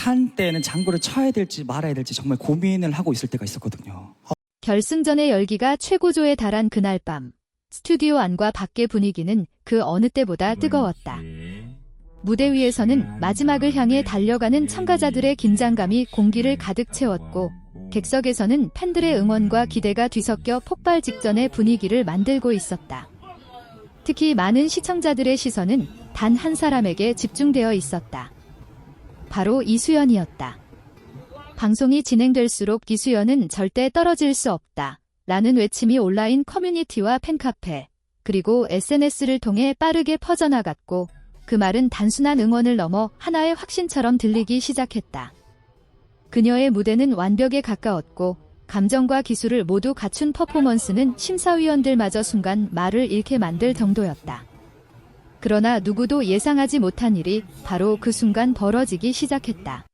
한때는 장구를 쳐야 될지 말아야 될지 정말 고민을 하고 있을 때가 있었거든요. 결승전의 열기가 최고조에 달한 그날 밤, 스튜디오 안과 밖의 분위기는 그 어느 때보다 뜨거웠다. 무대 위에서는 마지막을 향해 달려가는 참가자들의 긴장감이 공기를 가득 채웠고, 객석에서는 팬들의 응원과 기대가 뒤섞여 폭발 직전의 분위기를 만들고 있었다. 특히 많은 시청자들의 시선은 단 한 사람에게 집중되어 있었다. 바로 이수연이었다. 방송이 진행될수록 이수연은 절대 떨어질 수 없다 라는 외침이 온라인 커뮤니티와 팬카페, 그리고 SNS를 통해 빠르게 퍼져나갔고, 그 말은 단순한 응원을 넘어 하나의 확신처럼 들리기 시작했다. 그녀의 무대는 완벽에 가까웠고, 감정과 기술을 모두 갖춘 퍼포먼스는 심사위원들마저 순간 말을 잃게 만들 정도였다. 그러나 누구도 예상하지 못한 일이 바로 그 순간 벌어지기 시작했다.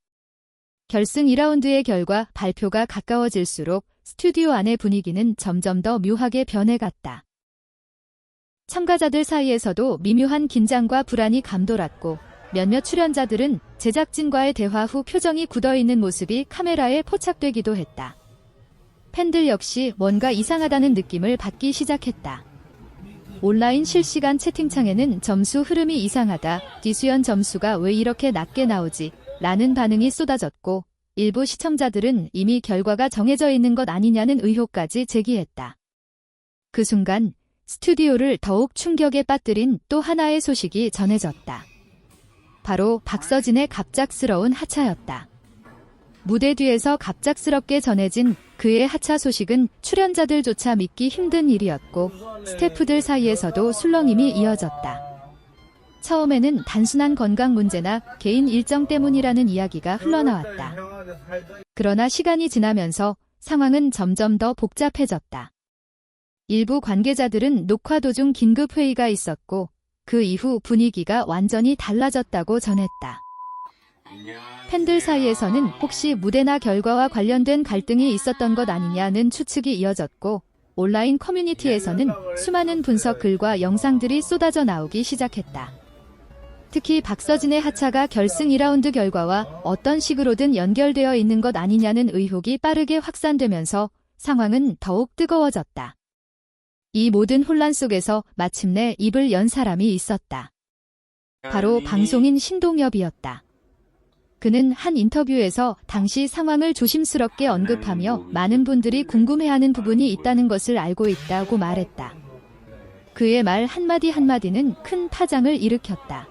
결승 2라운드의 결과 발표가 가까워질수록 스튜디오 안의 분위기는 점점 더 묘하게 변해갔다. 참가자들 사이에서도 미묘한 긴장과 불안이 감돌았고, 몇몇 출연자들은 제작진과의 대화 후 표정이 굳어있는 모습이 카메라에 포착되기도 했다. 팬들 역시 뭔가 이상하다는 느낌을 받기 시작했다. 온라인 실시간 채팅창에는 점수 흐름이 이상하다, 이수연 점수가 왜 이렇게 낮게 나오지? 라는 반응이 쏟아졌고, 일부 시청자들은 이미 결과가 정해져 있는 것 아니냐는 의혹까지 제기했다. 그 순간 스튜디오를 더욱 충격에 빠뜨린 또 하나의 소식이 전해졌다. 바로 박서진의 갑작스러운 하차였다. 무대 뒤에서 갑작스럽게 전해진 그의 하차 소식은 출연자들조차 믿기 힘든 일이었고, 스태프들 사이에서도 술렁임이 이어졌다. 처음에는 단순한 건강 문제나 개인 일정 때문이라는 이야기가 흘러나왔다. 그러나 시간이 지나면서 상황은 점점 더 복잡해졌다. 일부 관계자들은 녹화 도중 긴급 회의가 있었고, 그 이후 분위기가 완전히 달라졌다고 전했다. 팬들 사이에서는 혹시 무대나 결과와 관련된 갈등이 있었던 것 아니냐는 추측이 이어졌고, 온라인 커뮤니티에서는 수많은 분석 글과 영상들이 쏟아져 나오기 시작했다. 특히 박서진의 하차가 결승 2라운드 결과와 어떤 식으로든 연결되어 있는 것 아니냐는 의혹이 빠르게 확산되면서 상황은 더욱 뜨거워졌다. 이 모든 혼란 속에서 마침내 입을 연 사람이 있었다. 바로 방송인 신동엽이었다. 그는 한 인터뷰에서 당시 상황을 조심스럽게 언급하며 많은 분들이 궁금해하는 부분이 있다는 것을 알고 있다고 말했다. 그의 말 한마디 한마디는 큰 파장을 일으켰다.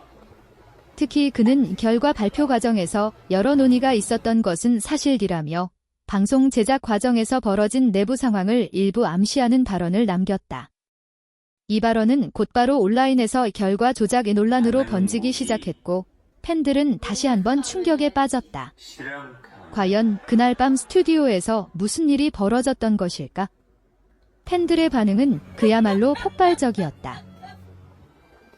특히 그는 결과 발표 과정에서 여러 논의가 있었던 것은 사실이라며 방송 제작 과정에서 벌어진 내부 상황을 일부 암시하는 발언을 남겼다. 이 발언은 곧바로 온라인에서 결과 조작의 논란으로 번지기 시작했고, 팬들은 다시 한번 충격에 빠졌다. 과연 그날 밤 스튜디오에서 무슨 일이 벌어졌던 것일까? 팬들의 반응은 그야말로 폭발적이었다.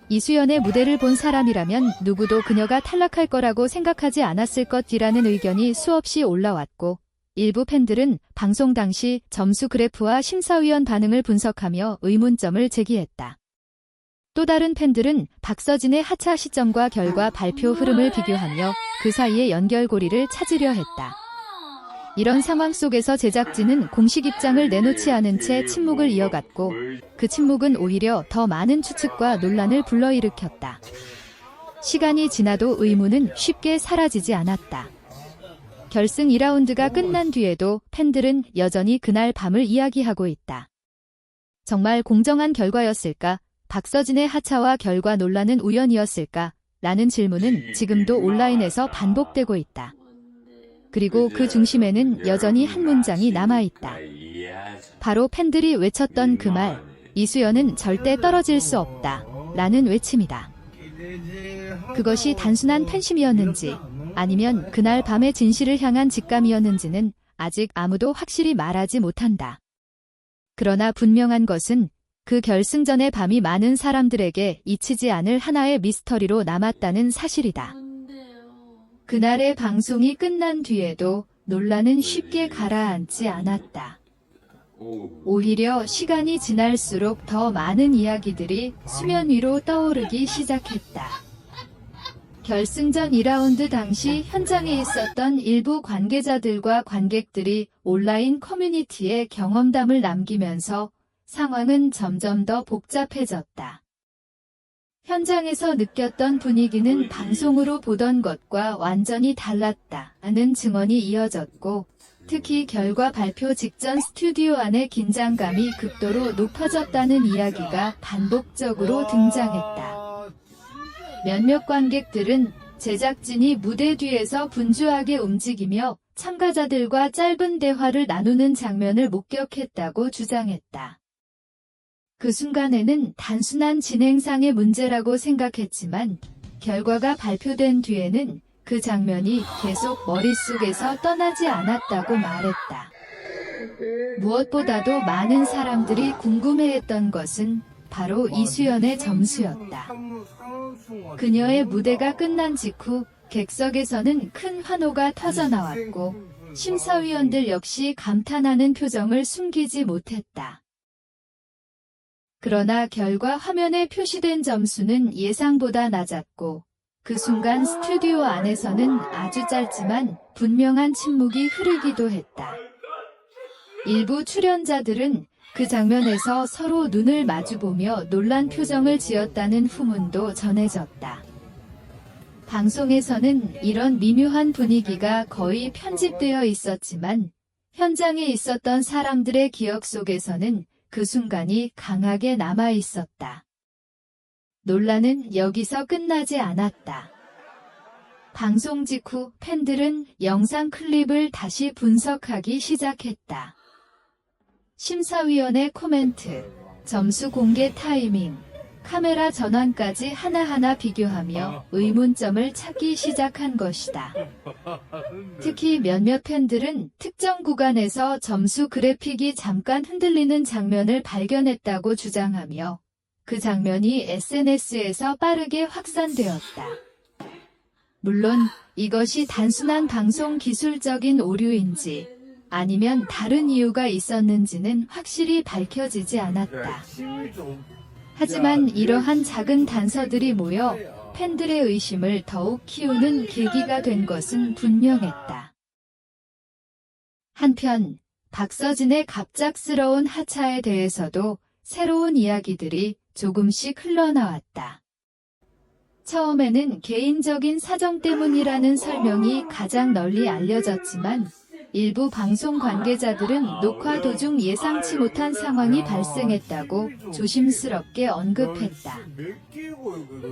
이수연의 무대를 본 사람이라면 누구도 그녀가 탈락할 거라고 생각하지 않았을 것이라는 의견이 수없이 올라왔고, 일부 팬들은 방송 당시 점수 그래프와 심사위원 반응을 분석하며 의문점을 제기했다. 또 다른 팬들은 박서진의 하차 시점과 결과 발표 흐름을 비교하며 그 사이의 연결고리를 찾으려 했다. 이런 상황 속에서 제작진은 공식 입장을 내놓지 않은 채 침묵을 이어갔고, 그 침묵은 오히려 더 많은 추측과 논란을 불러일으켰다. 시간이 지나도 의문은 쉽게 사라지지 않았다. 결승 2라운드가 끝난 뒤에도 팬들은 여전히 그날 밤을 이야기하고 있다. 정말 공정한 결과였을까? 박서진의 하차와 결과 논란은 우연이었을까? 라는 질문은 지금도 온라인에서 반복되고 있다. 그리고 그 중심에는 여전히 한 문장이 남아있다. 바로 팬들이 외쳤던 그 말, 이수연은 절대 떨어질 수 없다 라는 외침이다. 그것이 단순한 팬심이었는지 아니면 그날 밤의 진실을 향한 직감이었는지는 아직 아무도 확실히 말하지 못한다. 그러나 분명한 것은 그 결승전의 밤이 많은 사람들에게 잊히지 않을 하나의 미스터리로 남았다는 사실이다. 그날의 방송이 끝난 뒤에도 논란은 쉽게 가라앉지 않았다. 오히려 시간이 지날수록 더 많은 이야기들이 수면 위로 떠오르기 시작했다. 결승전 2라운드 당시 현장에 있었던 일부 관계자들과 관객들이 온라인 커뮤니티에 경험담을 남기면서 상황은 점점 더 복잡해졌다. 현장에서 느꼈던 분위기는 방송으로 보던 것과 완전히 달랐다는 증언이 이어졌고, 특히 결과 발표 직전 스튜디오 안의 긴장감이 극도로 높아졌다는 이야기가 반복적으로 등장했다. 몇몇 관객들은 제작진이 무대 뒤에서 분주하게 움직이며 참가자들과 짧은 대화를 나누는 장면을 목격했다고 주장했다. 그 순간에는 단순한 진행상의 문제라고 생각했지만 결과가 발표된 뒤에는 그 장면이 계속 머릿속에서 떠나지 않았다고 말했다. 무엇보다도 많은 사람들이 궁금해했던 것은 바로 이수연의 점수였다. 그녀의 무대가 끝난 직후 객석에서는 큰 환호가 터져나왔고 심사위원들 역시 감탄하는 표정을 숨기지 못했다. 그러나 결과 화면에 표시된 점수는 예상보다 낮았고 그 순간 스튜디오 안에서는 아주 짧지만 분명한 침묵이 흐르기도 했다. 일부 출연자들은 그 장면에서 서로 눈을 마주보며 놀란 표정을 지었다는 후문도 전해졌다. 방송에서는 이런 미묘한 분위기가 거의 편집되어 있었지만 현장에 있었던 사람들의 기억 속에서는 그 순간이 강하게 남아 있었다. 논란은 여기서 끝나지 않았다. 방송 직후 팬들은 영상 클립을 다시 분석하기 시작했다. 심사위원의 코멘트, 점수 공개 타이밍, 카메라 전환까지 하나하나 비교하며 의문점을 찾기 시작한 것이다. 특히 몇몇 팬들은 특정 구간에서 점수 그래픽이 잠깐 흔들리는 장면을 발견했다고 주장하며 그 장면이 SNS에서 빠르게 확산되었다. 물론 이것이 단순한 방송 기술적인 오류인지 아니면 다른 이유가 있었는지는 확실히 밝혀지지 않았다. 하지만 이러한 작은 단서들이 모여 팬들의 의심을 더욱 키우는 계기가 된 것은 분명했다. 한편 박서진의 갑작스러운 하차에 대해서도 새로운 이야기들이 조금씩 흘러나왔다. 처음에는 개인적인 사정 때문이라는 설명이 가장 널리 알려졌지만 일부 방송 관계자들은 녹화 도중 예상치 못한 상황이 발생했다고 조심스럽게 언급했다.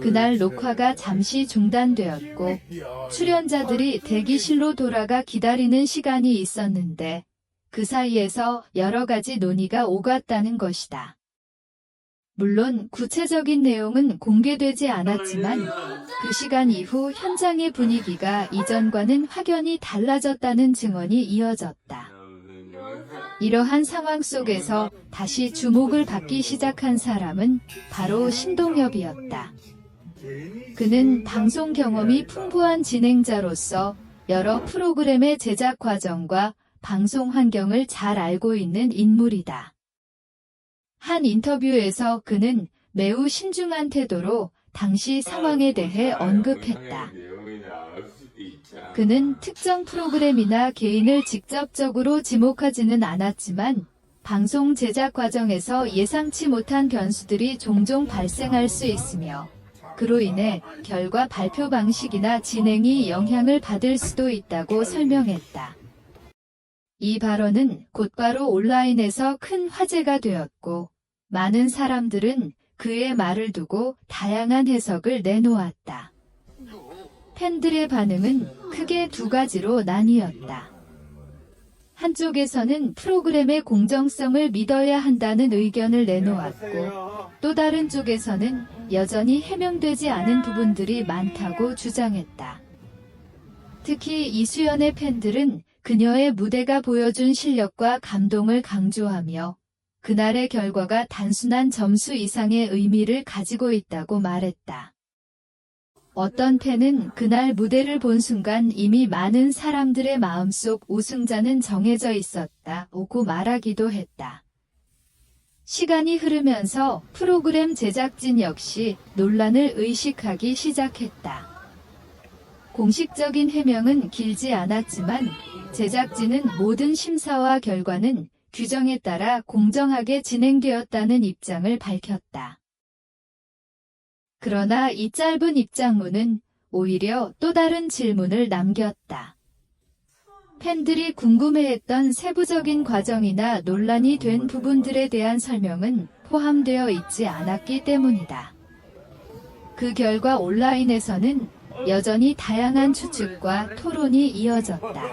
그날 녹화가 잠시 중단되었고 출연자들이 대기실로 돌아가 기다리는 시간이 있었는데 그 사이에서 여러 가지 논의가 오갔다는 것이다. 물론 구체적인 내용은 공개되지 않았지만 그 시간 이후 현장의 분위기가 이전과는 확연히 달라졌다는 증언이 이어졌다. 이러한 상황 속에서 다시 주목을 받기 시작한 사람은 바로 신동엽이었다. 그는 방송 경험이 풍부한 진행자로서 여러 프로그램의 제작 과정과 방송 환경을 잘 알고 있는 인물이다. 한 인터뷰에서 그는 매우 신중한 태도로 당시 상황에 대해 언급했다. 그는 특정 프로그램이나 개인을 직접적으로 지목하지는 않았지만 방송 제작 과정에서 예상치 못한 변수들이 종종 발생할 수 있으며 그로 인해 결과 발표 방식이나 진행이 영향을 받을 수도 있다고 설명했다. 이 발언은 곧바로 온라인에서 큰 화제가 되었고 많은 사람들은 그의 말을 두고 다양한 해석을 내놓았다. 팬들의 반응은 크게 두 가지로 나뉘었다. 한쪽에서는 프로그램의 공정성을 믿어야 한다는 의견을 내놓았고 또 다른 쪽에서는 여전히 해명되지 않은 부분들이 많다고 주장했다. 특히 이수연의 팬들은 그녀의 무대가 보여준 실력과 감동을 강조하며 그날의 결과가 단순한 점수 이상의 의미를 가지고 있다고 말했다. 어떤 팬은 그날 무대를 본 순간 이미 많은 사람들의 마음속 우승자는 정해져 있었다고 말하기도 했다. 시간이 흐르면서 프로그램 제작진 역시 논란을 의식하기 시작했다. 공식적인 해명은 길지 않았지만 제작진은 모든 심사와 결과는 규정에 따라 공정하게 진행되었다는 입장을 밝혔다. 그러나 이 짧은 입장문은 오히려 또 다른 질문을 남겼다. 팬들이 궁금해했던 세부적인 과정이나 논란이 된 부분들에 대한 설명은 포함되어 있지 않았기 때문이다. 그 결과 온라인에서는 여전히 다양한 추측과 토론이 이어졌다.